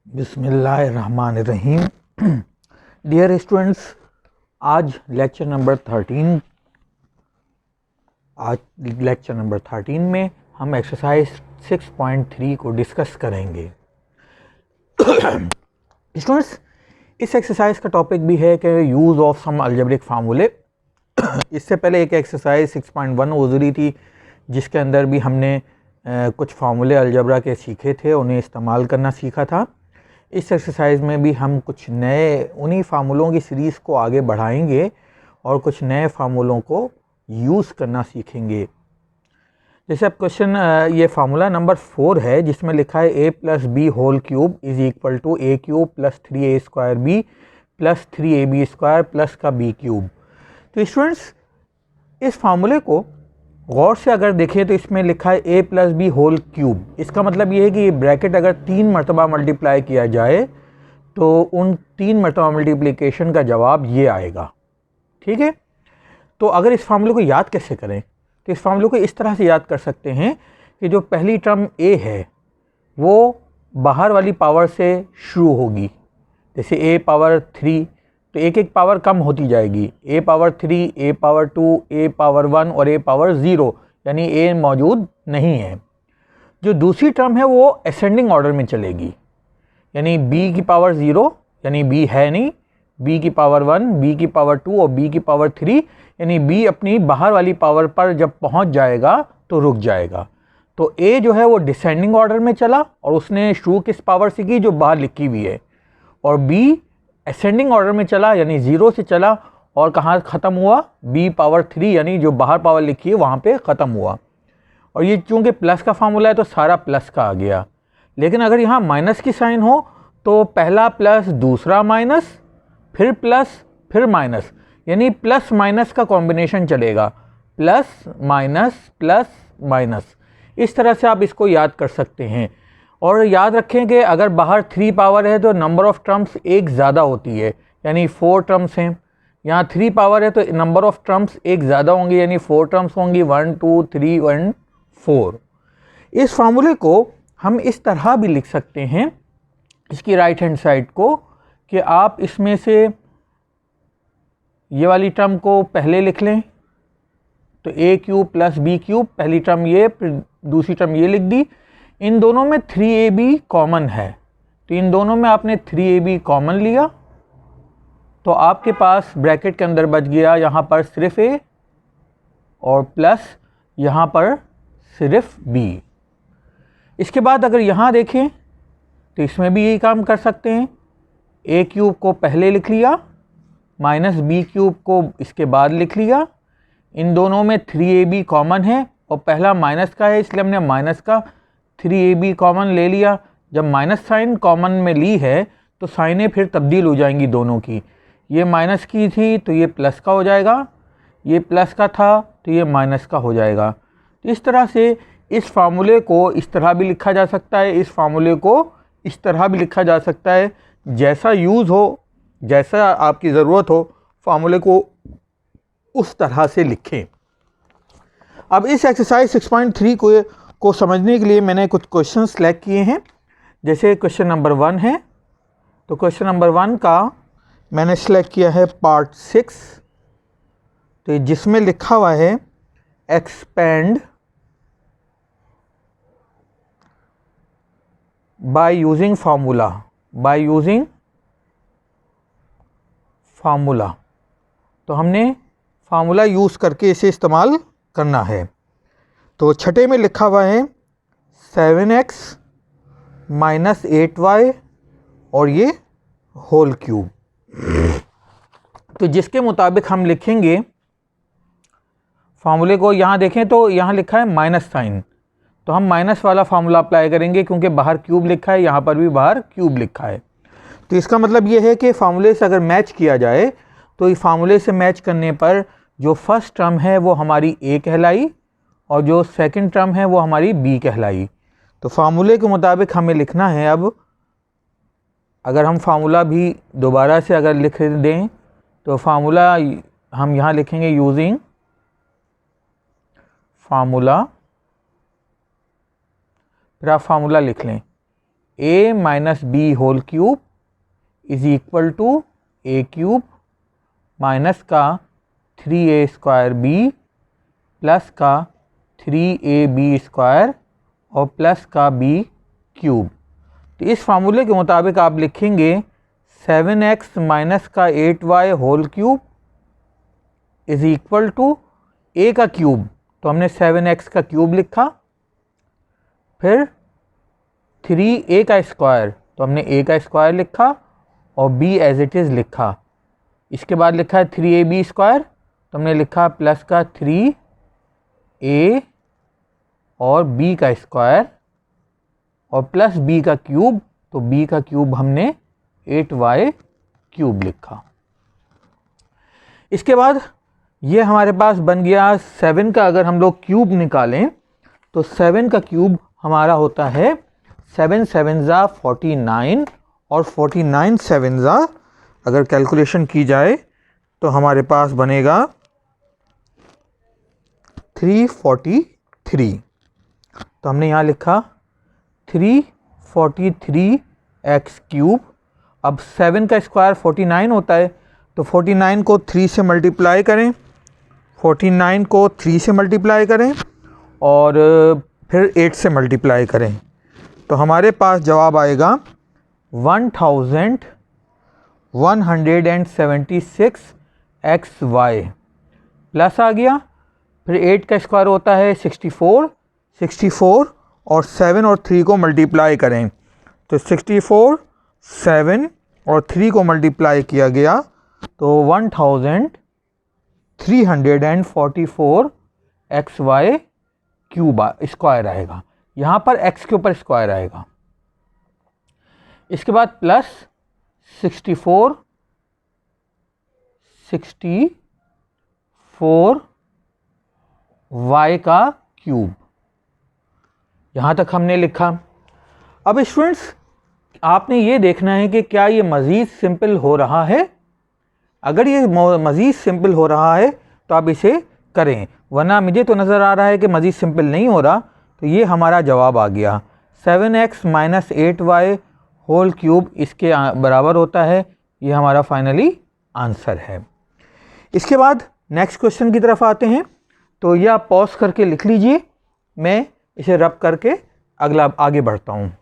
बिस्मिल्लाहिर्रहमानिर्रहीम। Dear students, आज lecture number 13 में हम एक्सरसाइज 6.3 को डिस्कस करेंगे। स्टूडेंट्स, इस एक्सरसाइज का टॉपिक भी है कि यूज़ ऑफ सम अलजेब्रिक फार्मूले। इससे पहले एक एक्सरसाइज 6.1 गुजरी थी जिसके अंदर भी हमने कुछ फार्मूले अलजबरा के सीखे थे, उन्हें इस्तेमाल करना सीखा था। इस एक्सरसाइज में भी हम कुछ नए उन्हीं फार्मूलों की सीरीज़ को आगे बढ़ाएंगे और कुछ नए फार्मूलों को यूज़ करना सीखेंगे। जैसे अब क्वेश्चन ये फार्मूला नंबर 4 है जिसमें लिखा है a + b whole cube is equal to a cube + 3a² b + 3ab² plus का b क्यूब। तो स्टूडेंट्स, इस फार्मूले को गौर से अगर देखें तो इसमें लिखा है a + b होल क्यूब। इसका मतलब ये है कि ये ब्रैकेट अगर 3 मरतबा मल्टीप्लाई किया जाए तो उन 3 मरतबा मल्टीप्लिकेशन का जवाब ये आएगा। ठीक है, तो अगर इस फार्मूले को याद कैसे करें, तो इस फार्मूले को इस तरह से याद कर सकते हैं कि जो पहली टर्म a है वो बाहर वाली पावर से शुरू होगी। जैसे a पावर 3, तो एक एक पावर कम होती जाएगी, a power 3, a power 2, a power 1 और a पावर 0, यानी a मौजूद नहीं है। जो दूसरी टर्म है वो असेंडिंग ऑर्डर में चलेगी, यानी b की पावर 0, यानी b है नहीं, b की पावर 1, b की पावर 2 और b की पावर 3, यानी b अपनी बाहर वाली पावर पर जब पहुंच जाएगा तो रुक जाएगा। तो a जो है वो डिसेंडिंग ऑर्डर में चला और उसने शुरू किस पावर से की जो बाहर लिखी हुई है, और b असेंडिंग ऑर्डर में चला यानी 0 से चला और कहाँ ख़त्म हुआ, b पावर 3 यानी जो बाहर पावर लिखी है वहाँ पे ख़त्म हुआ। और ये चूँकि प्लस का फार्मूला है तो सारा प्लस का आ गया। लेकिन अगर यहाँ माइनस की साइन हो तो पहला प्लस दूसरा माइनस फिर प्लस फिर माइनस, यानी प्लस माइनस का कॉम्बिनेशन चलेगा, प्लस माइनस। इस तरह से आप इसको याद कर सकते हैं। और याद रखें कि अगर बाहर 3 पावर है तो नंबर ऑफ़ टर्म्स एक ज़्यादा होती है, यानी 4 टर्म्स हैं। यहाँ 3 पावर है तो नंबर ऑफ़ टर्म्स एक ज़्यादा होंगी, यानी 4 टर्म्स होंगी, 1 2 3 1 4। इस फार्मूले को हम इस तरह भी लिख सकते हैं, इसकी राइट हैंड साइड को, कि आप इसमें से ये वाली टर्म को पहले लिख लें, तो a क्यूब + b क्यूब, पहली टर्म ये, फिर दूसरी टर्म ये लिख दी। इन दोनों में 3ab कॉमन है, तो इन दोनों में आपने 3ab कॉमन लिया तो आपके पास ब्रैकेट के अंदर बच गया यहाँ पर सिर्फ a और प्लस यहाँ पर सिर्फ b। इसके बाद अगर यहाँ देखें तो इसमें भी यही काम कर सकते हैं, a क्यूब को पहले लिख लिया माइनस b क्यूब को इसके बाद लिख लिया। इन दोनों में 3ab कॉमन है और पहला माइनस का है इसलिए हमने माइनस का 3ab कॉमन ले लिया। जब माइनस साइन कॉमन में ली है तो साइनें फिर तब्दील हो जाएंगी दोनों की, ये माइनस की थी तो ये प्लस का हो जाएगा, ये प्लस का था तो ये माइनस का हो जाएगा। तो इस तरह से इस फार्मूले को इस तरह भी लिखा जा सकता है, इस फार्मूले को इस तरह भी लिखा जा सकता है। जैसा यूज़ हो, जैसा आपकी ज़रूरत हो, फार्मूले को उस तरह से लिखें। अब इस एक्सरसाइज 6.3 को समझने के लिए मैंने कुछ क्वेश्चन सेलेक्ट किए हैं। जैसे क्वेश्चन नंबर 1 है, तो क्वेश्चन नंबर 1 का मैंने सेलेक्ट किया है पार्ट 6, तो जिसमें लिखा हुआ है एक्सपेंड बाय यूजिंग फार्मूला। तो हमने फार्मूला यूज़ करके इसे इस्तेमाल करना है। तो छठे में लिखा हुआ है 7x - 8y और ये होल क्यूब। तो जिसके मुताबिक हम लिखेंगे फार्मूले को, यहाँ देखें तो यहाँ लिखा है माइनस साइन, तो हम माइनस वाला फार्मूला अप्लाई करेंगे क्योंकि बाहर क्यूब लिखा है, यहाँ पर भी बाहर क्यूब लिखा है। तो इसका मतलब ये है कि फार्मूले से अगर मैच किया जाए तो इस फार्मूले से मैच करने पर जो फर्स्ट टर्म है वो हमारी a कहलाई और जो सेकंड टर्म है वो हमारी b कहलाई। तो फार्मूले के मुताबिक हमें लिखना है। अब अगर हम फार्मूला भी दोबारा से अगर लिख दें तो फार्मूला हम यहाँ लिखेंगे यूजिंग फार्मूला, फिर आप फार्मूला लिख लें a minus B whole cube is equal to A cube minus का 3a स्क्वायर बी प्लस का 3ab स्क्वायर और प्लस का b क्यूब। तो इस फार्मूले के मुताबिक आप लिखेंगे 7x माइनस का 8y whole cube is equal to a का क्यूब, तो हमने 7x का क्यूब लिखा, फिर 3a का स्क्वायर, तो हमने a का स्क्वायर लिखा और b एज इट इज़ लिखा। इसके बाद लिखा है 3ab स्क्वायर, तो हमने लिखा प्लस का 3a और b का स्क्वायर और प्लस b का क्यूब, तो b का क्यूब हमने 8y क्यूब लिखा। इसके बाद ये हमारे पास बन गया 7 का, अगर हम लोग क्यूब निकालें तो 7 का क्यूब हमारा होता है 7 7 ज़ा 49 और 49 7 ज़ा अगर कैलकुलेशन की जाए तो हमारे पास बनेगा 343। तो हमने यहाँ लिखा 343x क्यूब। अब 7 का स्क्वायर 49 होता है, तो 49 को 3 से मल्टीप्लाई करें, 49 को 3 से मल्टीप्लाई करें और फिर 8 से मल्टीप्लाई करें, तो हमारे पास जवाब आएगा 1176xy प्लस आ गया, फिर 8 का स्क्वायर होता है 64 और 7 और 3 को मल्टीप्लाई करें, तो 64 7 और 3 को मल्टीप्लाई किया गया तो 1344 xy क्यूब स्क्वायर आएगा। यहाँ पर x के ऊपर स्क्वायर आएगा। इसके बाद प्लस 64 y का क्यूब, यहाँ तक हमने लिखा। अब स्टूडेंट्स आपने ये देखना है कि क्या ये मज़ीद सिंपल हो रहा है। अगर ये मज़ीद सिंपल हो रहा है तो आप इसे करें, वरना मुझे तो नज़र आ रहा है कि मज़ीद सिंपल नहीं हो रहा। तो ये हमारा जवाब आ गया 7x minus 8y whole cube इसके बराबर होता है। ये हमारा फाइनली आंसर है। इसके बाद नेक्स्ट क्वेश्चन की तरफ आते हैं। तो यह आप पॉज करके लिख लीजिए, मैं इसे रब करके अगला आगे बढ़ता हूँ।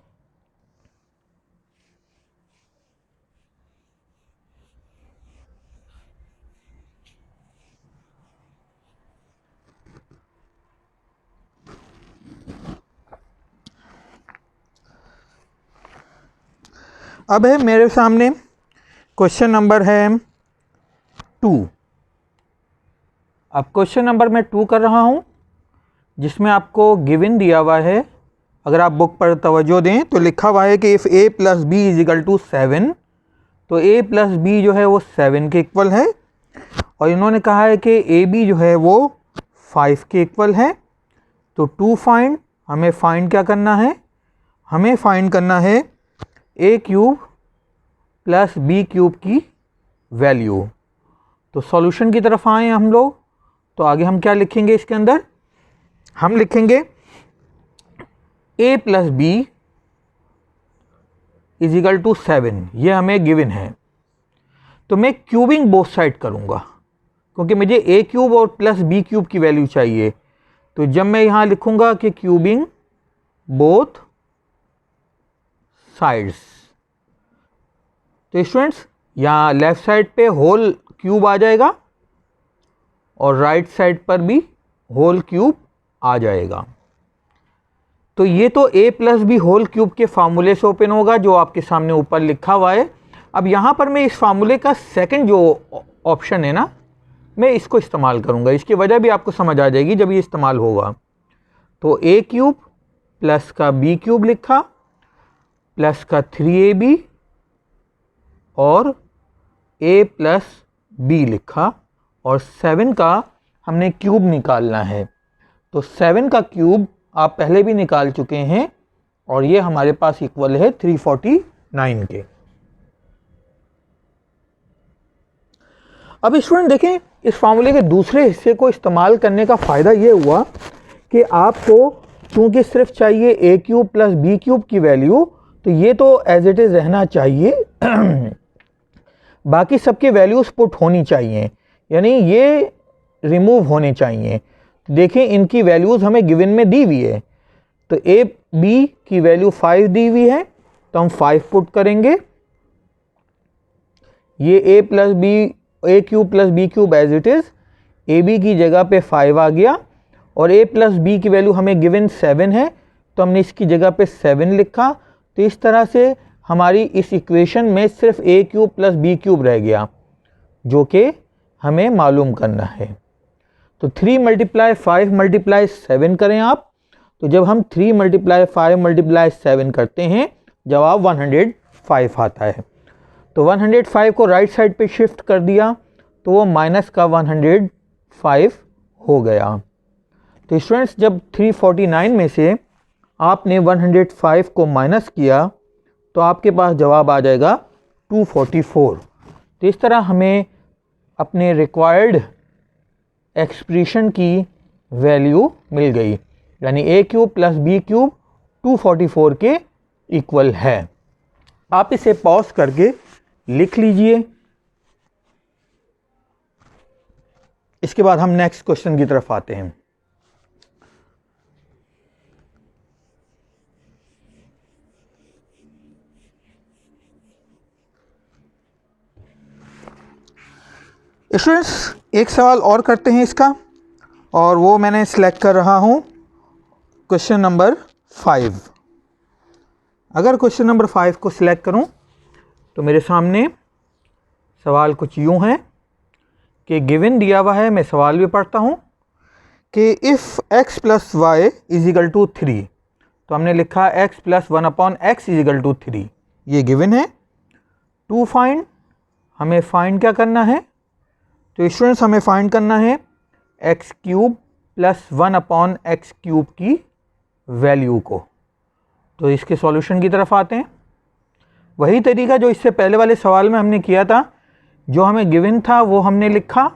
अब है मेरे सामने क्वेश्चन नंबर है 2। अब क्वेश्चन नंबर मैं 2 कर रहा हूँ, जिसमें आपको गिवन दिया हुआ है। अगर आप बुक पर तवज्जो दें तो लिखा हुआ है कि if a plus B is equal to 7, तो a प्लस बी जो है वो 7 के इक्वल है, और इन्होंने कहा है कि ए बी जो है वो 5 के इक्वल है। तो टू फाइंड, हमें फाइंड क्या करना है, हमें फाइंड करना है a cube plus b cube की वैल्यू। तो सॉल्यूशन की तरफ आए हम लोग। तो आगे हम क्या लिखेंगे, इसके अंदर हम लिखेंगे a plus B is equal to 7, ये हमें गिवन है। तो मैं क्यूबिंग बोथ साइड करूँगा, क्योंकि मुझे a क्यूब और प्लस b क्यूब की वैल्यू चाहिए। तो जब मैं यहाँ लिखूँगा कि क्यूबिंग बोथ साइड्स, तो स्टूडेंट्स यहाँ लेफ़्ट साइड पे होल क्यूब आ जाएगा और राइट साइड पर भी होल क्यूब आ जाएगा। तो ये तो a plus B whole cube के फार्मूले से ओपन होगा, जो आपके सामने ऊपर लिखा हुआ है। अब यहाँ पर मैं इस फार्मूले का सेकंड जो ऑप्शन है ना, मैं इसको इस्तेमाल करूँगा। इसकी वजह भी आपको समझ आ जाएगी जब ये इस्तेमाल होगा। तो a क्यूब प्लस का b क्यूब लिखा प्लस का 3ab और a प्लस b लिखा, और 7 का हमने क्यूब निकालना है। तो 7 का क्यूब आप पहले भी निकाल चुके हैं और ये हमारे पास इक्वल है 349 के। अब स्टूडेंट देखें, इस फार्मूले के दूसरे हिस्से को इस्तेमाल करने का फ़ायदा ये हुआ कि आपको चूँकि सिर्फ चाहिए a cube plus b cube की वैल्यू, तो ये तो एज इट इज़ रहना चाहिए बाकी सबके वैल्यूज़ पुट होनी चाहिए, यानी ये रिमूव होने चाहिए। तो देखें इनकी वैल्यूज़ हमें गिवन में दी हुई है, तो ए बी की वैल्यू 5 दी हुई है तो हम 5 पुट करेंगे। ये A plus B, A cube plus B cube as it is, A B की जगह पे 5 आ गया, और ए प्लस बी की वैल्यू हमें गिवन 7 है तो हमने इसकी जगह पे 7 लिखा। तो इस तरह से हमारी इस इक्वेशन में सिर्फ ए क्यूब प्लस बी क्यूब रह गया जो कि हमें मालूम करना है। तो 3 × 5 × 7 करें आप, तो जब हम 3 × 5 × 7 करते हैं जवाब 105 आता है। तो 105 को राइट साइड पे शिफ्ट कर दिया तो वो माइनस का 105 हो गया। तो स्टूडेंट्स जब 349 में से आपने 105 को माइनस किया तो आपके पास जवाब आ जाएगा 244। तो इस तरह हमें अपने रिक्वायर्ड एक्सप्रेशन की वैल्यू मिल गई, यानी ए क्यूब प्लस बी क्यूब 244 के इक्वल है। आप इसे पॉज करके लिख लीजिए। इसके बाद हम नेक्स्ट क्वेश्चन की तरफ आते हैं। स्टूडेंट्स एक सवाल और करते हैं इसका, और वो मैंने सिलेक्ट कर रहा हूँ क्वेश्चन नंबर 5। अगर क्वेश्चन नंबर 5 को सिलेक्ट करूँ तो मेरे सामने सवाल कुछ यूँ है कि गिवन दिया हुआ है, मैं सवाल भी पढ़ता हूँ कि इफ़ x + y = 3, तो हमने लिखा x + 1/x = 3, ये गिवन है। टू फाइंड, हमें फाइंड क्या करना है, तो स्टूडेंट्स हमें फाइंड करना है x³ + 1/x³ की वैल्यू को। तो इसके सॉल्यूशन की तरफ आते हैं। वही तरीका जो इससे पहले वाले सवाल में हमने किया था, जो हमें गिवन था वो हमने लिखा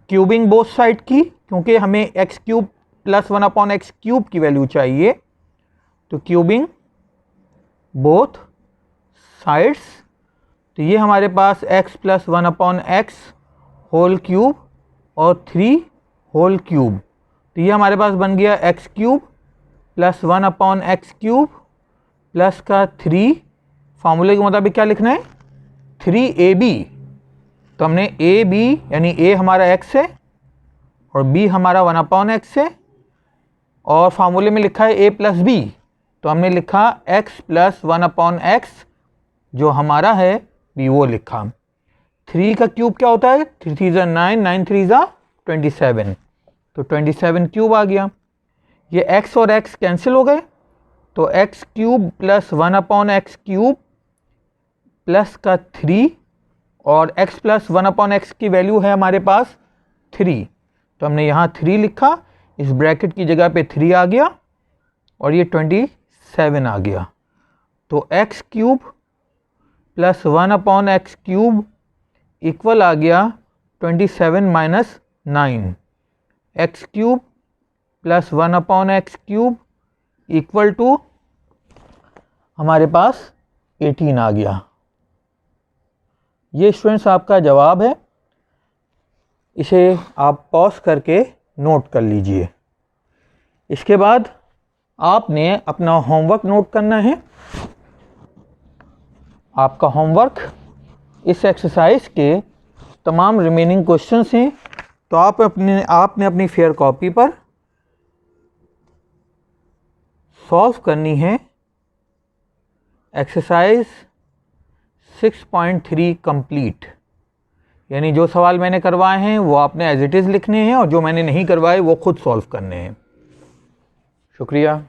क्यूबिंग बोथ साइड की, क्योंकि हमें x³ + 1/x³ की वैल्यू चाहिए, तो क्यूबिंग बोथ साइड्स। तो ये हमारे पास x + 1/x होल क्यूब और 3 होल क्यूब, तो ये हमारे पास बन गया x³ + 1/x³ प्लस का 3, फार्मूले के मुताबिक क्या लिखना है 3ab। तो हमने ab यानी a हमारा x है और b हमारा 1/x है, और फार्मूले में लिखा है a + b, तो हमने लिखा x + 1/x जो हमारा है b वो लिखा। 3 का क्यूब क्या होता है, 3 3 = 9, 9 3 = 27, तो 27 क्यूब आ गया। ये x और x कैंसिल हो गए, तो x³ + 1/x³ प्लस का 3, और x + 1/x की वैल्यू है हमारे पास 3, तो हमने यहाँ 3 लिखा, इस ब्रैकेट की जगह पे 3 आ गया और ये 27 आ गया। तो x³ + 1/x³ इक्वल आ गया 27 - 9, x³ + 1/x³ इक्वल टू हमारे पास 18 आ गया। ये स्टूडेंट्स आपका जवाब है, इसे आप पॉज करके नोट कर लीजिए। इसके बाद आपने अपना होमवर्क नोट करना है। आपका होमवर्क इस एक्सरसाइज के तमाम रिमेनिंग क्वेश्चंस हैं, तो आपने अपनी फेयर कॉपी पर सॉल्व करनी है एक्सरसाइज 6.3 कंप्लीट, यानी जो सवाल मैंने करवाए हैं वो आपने एज इट इज़ लिखने हैं और जो मैंने नहीं करवाए वो खुद सॉल्व करने हैं। शुक्रिया।